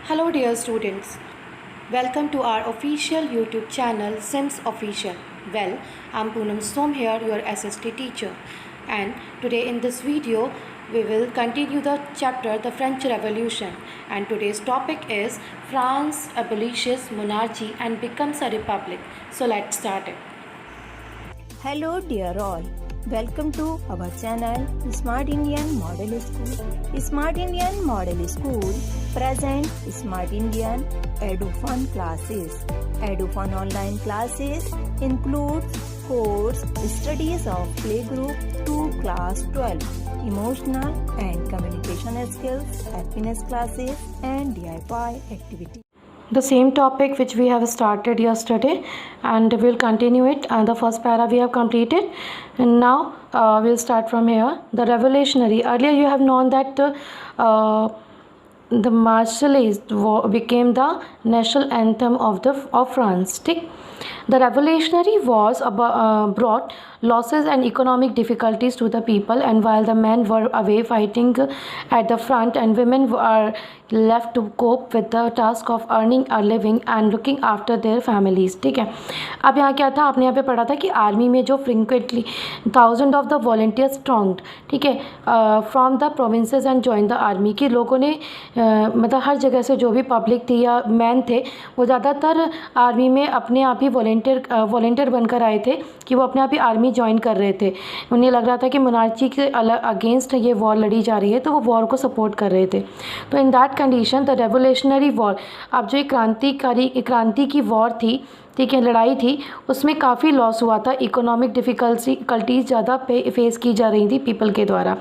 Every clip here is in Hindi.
Hello dear students, welcome to our official YouTube channel Sims Official. Well, I'm Poonam Som here, your SST teacher, and today in this video we will continue the chapter The French Revolution, and today's topic is France abolishes monarchy and becomes a republic. So let's start it. Hello dear all, welcome to our channel Smart Indian Model School. Smart Indian Model School present Smart Indian EduFun classes. EduFun online classes includes course studies of playgroup to class 12, emotional and communication skills, happiness classes and DIY activities. The same topic which we have started yesterday, and we'll continue it. The first para we have completed, and now we'll start from here. The revolutionary. Earlier you have known that the Marseillaise became the national anthem of France. The Revolutionary Wars brought losses and economic difficulties to the people, and while the men were away fighting at the front and women were left to cope with the task of earning a living and looking after their families. ठीक है, अब यहाँ क्या था, आपने यहाँ पे पढ़ा था कि आर्मी में जो frequently thousand of the volunteers strong, ठीक है, from the provinces and join the army, कि लोगों ने मतलब हर जगह से जो भी पब्लिक थी या मैन थे वो ज़्यादातर आर्मी में अपने आप ही वॉलंटियर बनकर आए थे, कि वो अपने आप ही आर्मी ज्वाइन कर रहे थे. उन्हें लग रहा था कि मोनार्ची के अगेंस्ट ये वॉर लड़ी जा रही है, तो वो वॉर को सपोर्ट कर रहे थे. तो in that condition the revolutionary war, अब जो क्रांति की वॉर थी, ठीक है, लड़ाई थी, उसमें काफ़ी लॉस हुआ था. इकोनॉमिक डिफ़िकल्टीज़ ज़्यादा फेस की जा रही थी पीपल के द्वारा.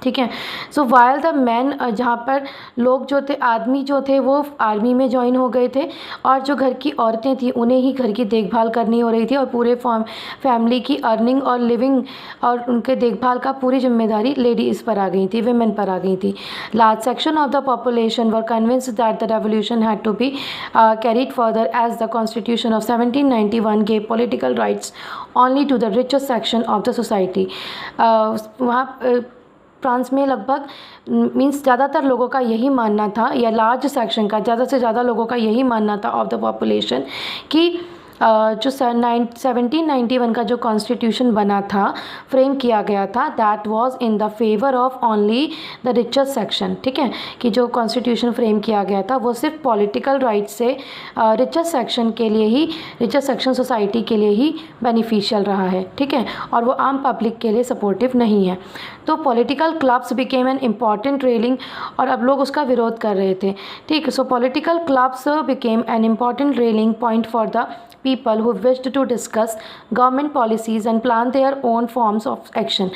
ठीक है. सो वाइल द मैन, जहाँ पर लोग जो थे, आदमी जो थे वो आर्मी में ज्वाइन हो गए थे, और जो घर की औरतें थी उन्हें ही घर की देखभाल करनी हो रही थी, और पूरे फैमिली की अर्निंग और लिविंग और उनके देखभाल का पूरी जिम्मेदारी लेडीज़ पर आ गई थी, वेमेन पर आ गई थी. Large section of the population were convinced that the revolution had to be carried further as the constitution of 1791 gave political rights only to the richest section of the society. वहाँ फ्रांस में लगभग मीन्स ज़्यादातर लोगों का यही मानना था, या लार्ज सेक्शन का, ज़्यादा से ज़्यादा लोगों का यही मानना था ऑफ द पॉपुलेशन, कि जो 1791 का जो कॉन्स्टिट्यूशन बना था, फ्रेम किया गया था, that was in the favour of only the richest section. ठीक है, कि जो कॉन्स्टिट्यूशन फ्रेम किया गया था वो सिर्फ पॉलिटिकल राइट से रिचेस्ट सेक्शन के लिए ही, रिचेस्ट सेक्शन सोसाइटी के लिए ही बेनिफिशियल रहा है. ठीक है, और वो आम पब्लिक के लिए सपोर्टिव नहीं है. तो political clubs became an important railing, और अब लोग उसका विरोध कर रहे थे. ठीक, सो political clubs became an important railing point for the people who wished to discuss government policies and plan their own forms of action.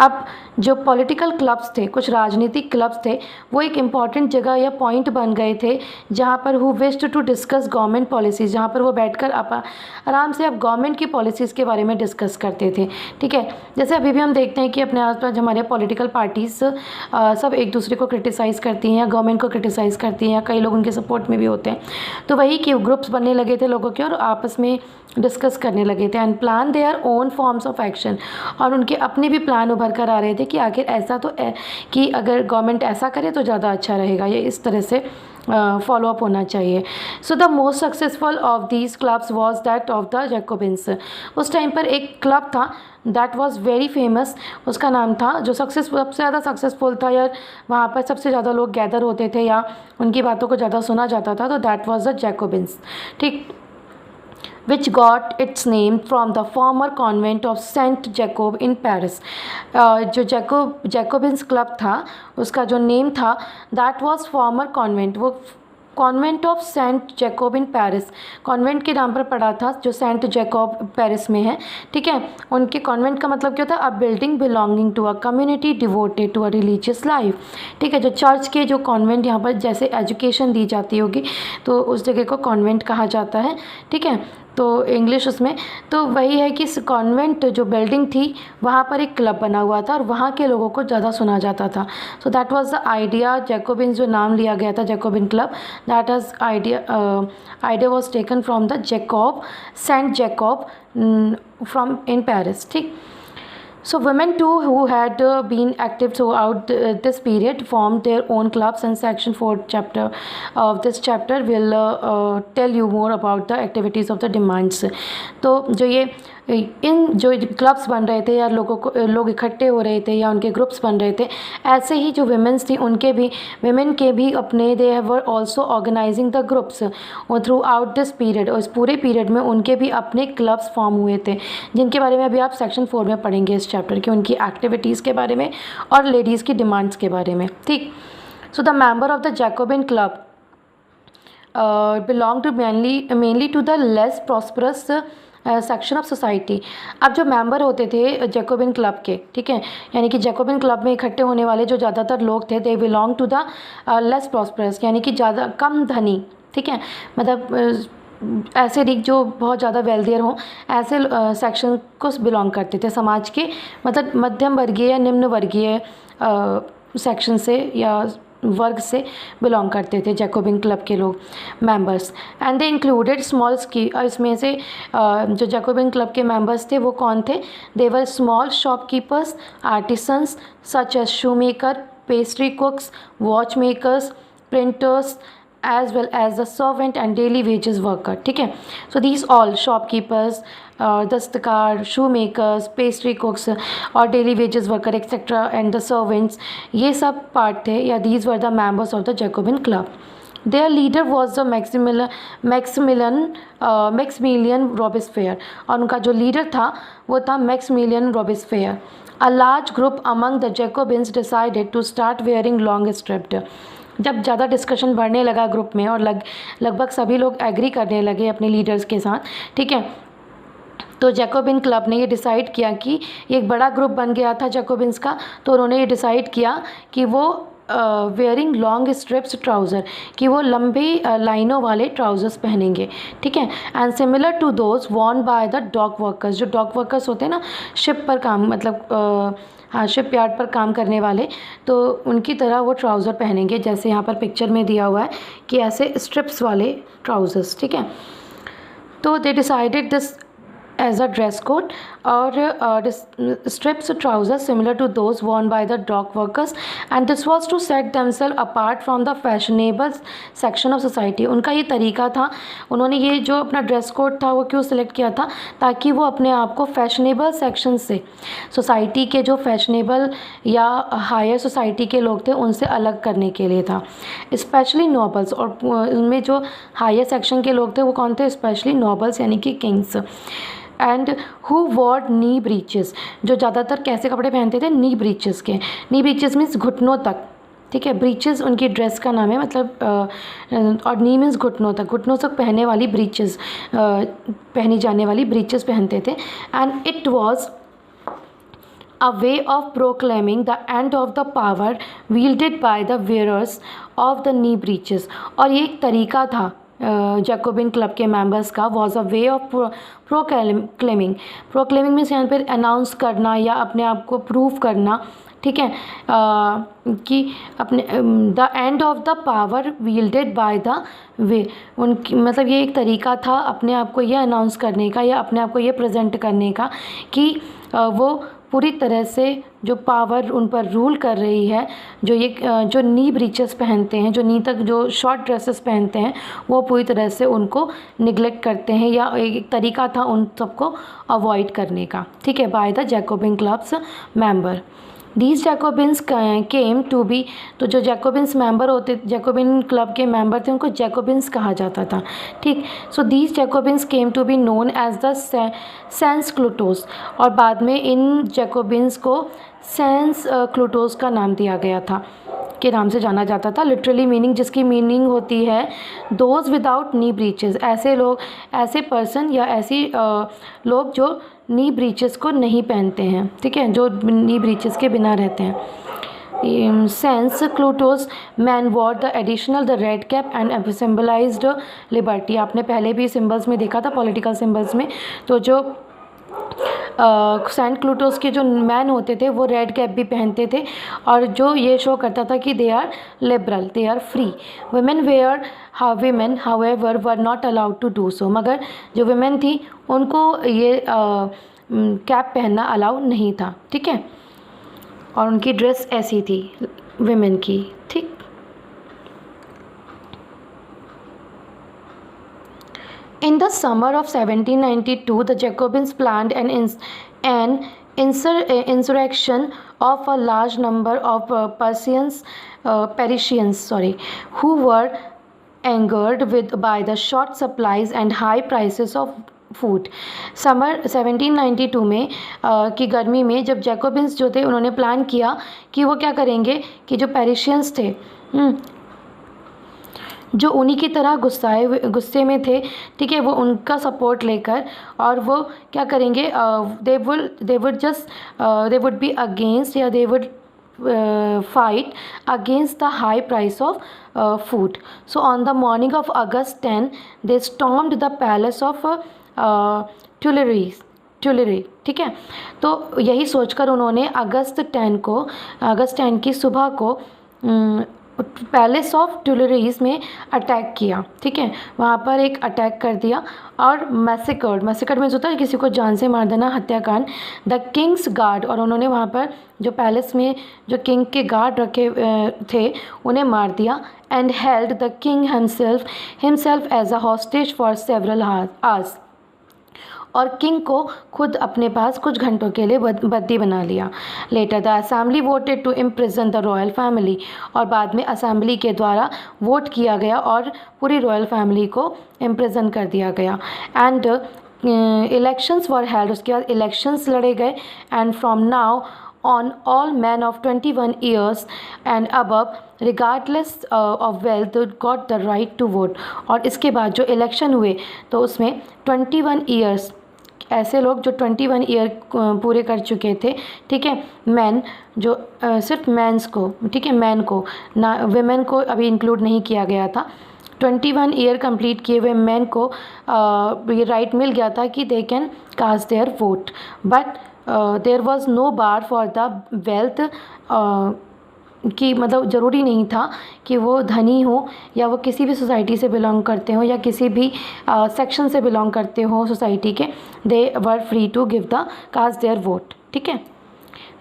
अब जो पॉलिटिकल क्लब्स थे, कुछ राजनीतिक क्लब्स थे, वो एक इम्पॉर्टेंट जगह या पॉइंट बन गए थे जहाँ पर who wished to discuss government policies, जहाँ पर वो बैठकर आराम से अब गवर्नमेंट की पॉलिसीज़ के बारे में डिस्कस करते थे. ठीक है, जैसे अभी भी हम देखते हैं कि अपने आसपास हमारे पॉलिटिकल पार्टीज़ सब एक दूसरे को क्रिटिसाइज़ करती हैं या गवर्नमेंट को क्रिटिसाइज़ करती हैं, या कई लोग उनके सपोर्ट में भी होते हैं. तो वही कि ग्रुप्स बनने लगे थे लोगों के, और आपस में डिस्कस करने लगे थे, and plan their own forms of action, और उनके अपने भी प्लान उभर कर आ रहे थे कि आखिर ऐसा तो कि अगर गवर्नमेंट ऐसा करे तो ज़्यादा अच्छा रहेगा, ये इस तरह से फॉलो अप होना चाहिए. So the most successful of these clubs was that of the Jacobins. उस टाइम पर एक क्लब था दैट वॉज वेरी फेमस, उसका नाम था, जो सबसे ज़्यादा सक्सेसफुल था, या वहाँ पर सबसे ज़्यादा लोग गैदर होते थे या उनकी बातों को ज़्यादा सुना जाता था, तो दैट वॉज द जैकोबिन्स. ठीक, which got its name from the former convent of Saint Jacob in Paris. जो जैकोबिन्स क्लब था, उसका जो नेम था, दैट वाज फॉर्मर कॉन्वेंट, वो convent of saint Jacob in Paris, convent के नाम पर पड़ा था, जो सेंट जैकोब पेरिस में है. ठीक है, उनके कॉन्वेंट का मतलब क्या होता है, a building belonging to a community devoted to a religious life. ठीक है, जो चर्च के जो कॉन्वेंट, यहाँ पर जैसे एजुकेशन दी जाती होगी तो उस जगह को कॉन्वेंट कहा जाता है. ठीक है, तो इंग्लिश उसमें, तो वही है कि कॉन्वेंट जो बिल्डिंग थी वहाँ पर एक क्लब बना हुआ था, और वहाँ के लोगों को ज़्यादा सुना जाता था. So that was the idea. Jacobin जो नाम लिया गया था, Jacobin club, that is idea was taken from the Jacob, saint Jacob from in Paris. ठीक, So women too who had been active throughout this period formed their own clubs, and section 4 chapter of this chapter will tell you more about the activities of the demands. तो जो ये इन जो क्लब्स बन रहे थे या लोग इकट्ठे हो रहे थे या उनके ग्रुप्स बन रहे थे, ऐसे ही जो विमेंस थी उनके भी विमेन के भी अपने they were also organising the groups throughout this period. और इस पूरे पीरियड में उनके भी अपने क्लब्स फॉर्म हुए थे, जिनके बारे में अभी आप सेक्शन 4 में पढ़ेंगे इस चैप्टर के, उनकी एक्टिविटीज़ के बारे में और लेडीज़ की डिमांड्स के बारे में। ठीक। So the member of the Jacobin club belong to mainly to the less prosperous section of society. अब जो मेंबर होते थे जैकोबिन क्लब के, ठीक है, यानी कि जैकोबिन क्लब में इकट्ठे होने वाले जो ज़्यादातर लोग थे, they belong to the less prosperous, यानी कि ज़्यादा कम धनी, ठीक है, मतलब ऐसे रिक जो बहुत ज़्यादा वेल्दियर हों, ऐसे सेक्शन को बिलोंग करते थे समाज के, मतलब मध्यम वर्गीय या निम्न वर्गीय सेक्शन से या वर्ग से बिलोंग करते थे जैकोबिन क्लब के लोग members. And they included small ski, इसमें से जो जैकोबिन क्लब के मेंबर्स थे वो कौन थे? They were small shopkeepers, artisans such as shoe maker, pastry cooks, watch makers, printers, as well as the servant and daily wages worker, ठीक है। so these all shopkeepers, दस्तकार, शू मेकर्स, पेस्ट्री कुक्स और daily wages worker etcetera and the servants, ये सब पार्ट थे या these were the members of the Jacobin club. Their leader was the Maximilian Robespierre, और उनका जो लीडर था वो था Maximilian Robespierre. A large group among the Jacobins decided to start wearing long striped. जब ज़्यादा डिस्कशन बढ़ने लगा ग्रुप में और लगभग सभी लोग एग्री करने लगे अपने लीडर्स के साथ, ठीक है, तो जैकोबिन क्लब ने ये डिसाइड किया कि एक बड़ा ग्रुप बन गया था जैकोबिन्स का, तो उन्होंने ये डिसाइड किया कि वो वेयरिंग लॉन्ग स्ट्रिप्स ट्राउज़र, कि वो लंबे लाइनों वाले ट्राउज़र्स पहनेंगे, ठीक है। And similar to those worn by the dock workers, जो डॉक वर्कर्स होते हैं ना शिप पर काम, मतलब हाँ शिप यार्ड पर काम करने वाले, तो उनकी तरह वो ट्राउज़र पहनेंगे, जैसे यहाँ पर पिक्चर में दिया हुआ है कि ऐसे स्ट्रिप्स वाले ट्राउज़र्स, ठीक है। तो they decided this as a dress code, और strips trousers similar to those worn by the dock workers, and this was to set themselves apart from the fashionable section of society। उनका ये तरीका था, उन्होंने ये जो अपना ड्रेस कोड था वो क्यों सिलेक्ट किया था? ताकि वो अपने आप को फैशनेबल सेक्शन से, सोसाइटी के जो फैशनेबल या हायर सोसाइटी के लोग थे उनसे अलग करने के लिए था। स्पेशली नॉबल्स, और उनमें जो हायर सेक्शन के लोग थे वो कौन थे? स्पेशली नॉबल्स यानी कि kings. And who wore knee breeches, जो ज़्यादातर कैसे कपड़े पहनते थे? नी ब्रीचेस के। नी ब्रीचेस मीन्स घुटनों तक, ठीक है, ब्रीचेस उनकी ड्रेस का नाम है, मतलब और नी मीन्स घुटनों तक, घुटनों तक पहनने वाली ब्रीचेस, पहनी जाने वाली ब्रीचेस पहनते थे। And it was a way of proclaiming the end of the power wielded by the wearers of the knee breeches। और ये एक तरीका था जैकोबिन क्लब के मेंबर्स का, was a way of proclaiming means यहाँ पर अनाउंस करना या अपने आप को प्रूव करना, ठीक है, कि अपने the end of the power wielded by the way, उनकी मतलब ये एक तरीका था अपने आप को ये अनाउंस करने का या अपने आप को ये प्रेजेंट करने का कि वो पूरी तरह से जो पावर उन पर रूल कर रही है, जो नी ब्रीचेस पहनते हैं, जो नी तक जो शॉर्ट ड्रेसेस पहनते हैं, वो पूरी तरह से उनको निगलेक्ट करते हैं, या एक तरीका था उन सबको अवॉइड करने का, ठीक है, by the Jacobin clubs member. These Jacobins came to be, तो जो जैकोबिन्स मेंबर होते, जैकोबिन क्लब के मेंबर थे, उनको जैकोबिन्स कहा जाता था, ठीक। So these Jacobins came to be known as the sans culottes, और बाद में इन जैकोबिन्स को सेंस क्लूटोस का नाम दिया गया था, के नाम से जाना जाता था। लिटरली मीनिंग, जिसकी मीनिंग होती है दोज विदाउट नी ब्रीचेस, ऐसे लोग, ऐसे पर्सन या ऐसी लोग जो नी ब्रीचेस को नहीं पहनते हैं, ठीक है, जो नी ब्रीचेस के बिना रहते हैं। Sans culottes men wore the additional the red cap and symbolised liberty. आपने पहले भी सिम्बल्स में देखा था, पॉलिटिकल सिम्बल्स में, तो जो सेंट क्लूटोस के जो मैन होते थे वो रेड कैप भी पहनते थे, और जो ये शो करता था कि they are liberal, they are free. women however were not allowed to do so, मगर जो women थी उनको ये कैप पहनना अलाउ नहीं था, ठीक है। और उनकी ड्रेस ऐसी थी विमेन की, ठीक। In the summer of 1792, the Jacobins planned an insurrection of a large number of Parisians, who were angered by the short supplies and high prices of food. Summer 1792 में की गर्मी में जब जैकोबिन्स जो थे उन्होंने प्लान किया कि वो क्या करेंगे कि जो पेरिशियंस थे जो उन्हीं की तरह गुस्से में थे, ठीक है, वो उनका सपोर्ट लेकर और वो क्या करेंगे, दे वुड बी अगेंस्ट या they would fight against the high price of food. So on the morning of August 10, they stormed the palace of Tuileries, ठीक है। तो यही सोचकर उन्होंने अगस्त 10 की सुबह को पैलेस ऑफ ट्यूलरीज में अटैक किया, ठीक है। वहाँ पर एक अटैक कर दिया और मैसेकर्ड मीन्स होता है किसी को जान से मार देना, हत्याकांड। द किंग्स गार्ड, और उन्होंने वहाँ पर जो पैलेस में जो किंग के गार्ड रखे थे उन्हें मार दिया। And held the king himself as a hostage for several hours, और किंग को खुद अपने पास कुछ घंटों के लिए बंदी बना लिया। Later the assembly voted to imprison the royal family, और बाद में असेंबली के द्वारा वोट किया गया और पूरी रॉयल फैमिली को इम्प्रिजन कर दिया गया। एंड इलेक्शंस वर हेल्ड, उसके बाद इलेक्शंस लड़े गए। And from now on all man of 21 years and above regardless of wealth got the right to vote. और इसके बाद जो इलेक्शन हुए तो उसमें 21 ईयर्स, ऐसे लोग जो 21 ईयर पूरे कर चुके थे, ठीक है, मैन जो सिर्फ मैंस को, ठीक है, मैन को ना, विमेन को अभी इंक्लूड नहीं किया गया था। 21 ईयर कंप्लीट किए हुए मैन को ये राइट मिल गया था कि they can cast their vote, but there was no bar for the wealth, कि मतलब ज़रूरी नहीं था कि वो धनी हो या वो किसी भी सोसाइटी से बिलोंग करते हो या किसी भी सेक्शन से बिलोंग करते हो सोसाइटी के। They were free to give the cast their vote, ठीक है।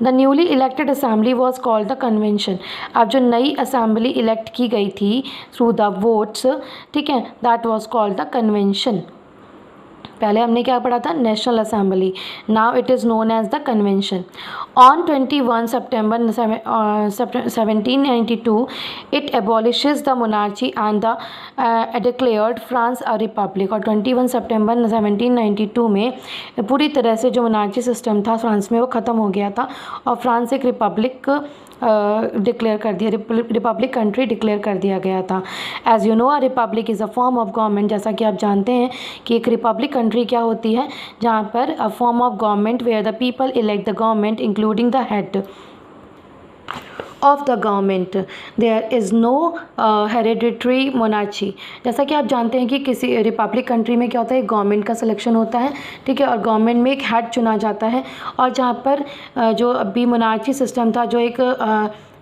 The newly elected assembly was called the convention. अब जो नई असेंबली इलेक्ट की गई थी थ्रू द वोट्स, ठीक है, that was called the convention. पहले हमने क्या पढ़ा था, national assembly, now it is known as the convention. On 21 September 1792 it abolishes the monarchy and the declared France a republic. और 21 सितंबर 1792 में पूरी तरह से जो मोनार्ची सिस्टम था फ्रांस में वो ख़त्म हो गया था और फ्रांस एक रिपब्लिक डिक्लेयर कर दिया, रिपब्लिक कंट्री डिक्लेयर कर दिया गया था। As you know a republic is a form of government, जैसा कि आप जानते हैं कि एक रिपब्लिक कंट्री क्या होती है, जहाँ पर a form of government where the people elect the government including the head of the government, there is no hereditary monarchy. जैसा कि आप जानते हैं कि किसी रिपब्लिक कंट्री में क्या होता है, गवर्नमेंट का सिलेक्शन होता है, ठीक है, और गवर्नमेंट में एक हेड चुना जाता है। और जहाँ पर जो अभी मोनार्ची सिस्टम था, जो एक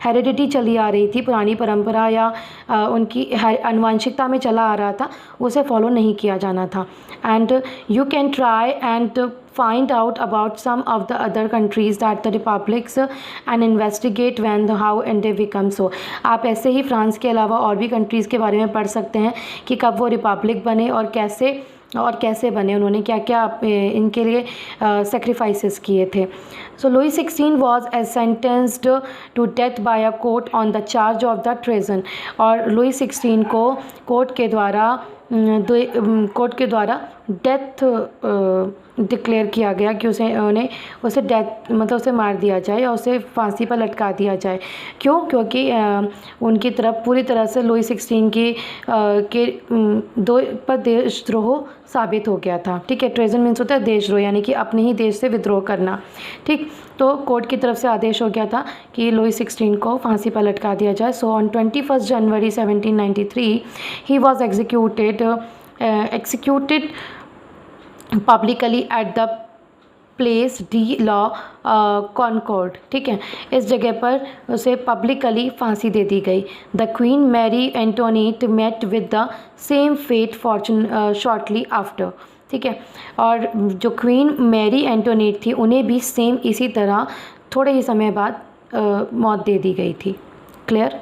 हेरिडिटी चली आ रही थी, पुरानी परंपरा या उनकी आनुवंशिकता में चला आ रहा था, उसे फॉलो नहीं किया जाना था। And you can try and find out about some of the other countries that the republics and investigate when how and they become so। आप ऐसे ही फ्रांस के अलावा और भी कंट्रीज़ के बारे में पढ़ सकते हैं कि कब वो रिपब्लिक बने और कैसे बने, उन्होंने क्या क्या इनके लिए सेक्रीफाइसेस किए थे। So Louis 16 was sentenced to death by a court on the charge of the treason. और लुई 16 को कोर्ट के द्वारा डेथ डिक्लेयर किया गया कि उसे डेथ मतलब उसे मार दिया जाए और उसे फांसी पर लटका दिया जाए। क्यों? क्योंकि उनकी तरफ पूरी तरह से लुई 16 के देशद्रोह साबित हो गया था, ठीक है। ट्रेजन मीन्स होता है देशद्रोह, यानी कि अपने ही देश से विद्रोह करना, ठीक। तो कोर्ट की तरफ से आदेश हो गया था कि लुई 16 को फांसी पर लटका दिया जाए। So on 21 January 1793 he was executed publicly at the Place de la Concorde, ठीक है। इस जगह पर उसे पब्लिकली फांसी दे दी गई। The queen Marie Antoinette met with the same fate fortune shortly after, ठीक है। और जो क्वीन मैरी एंटोनेट थी उन्हें भी सेम इसी तरह थोड़े ही समय बाद मौत दे दी गई थी। क्लियर।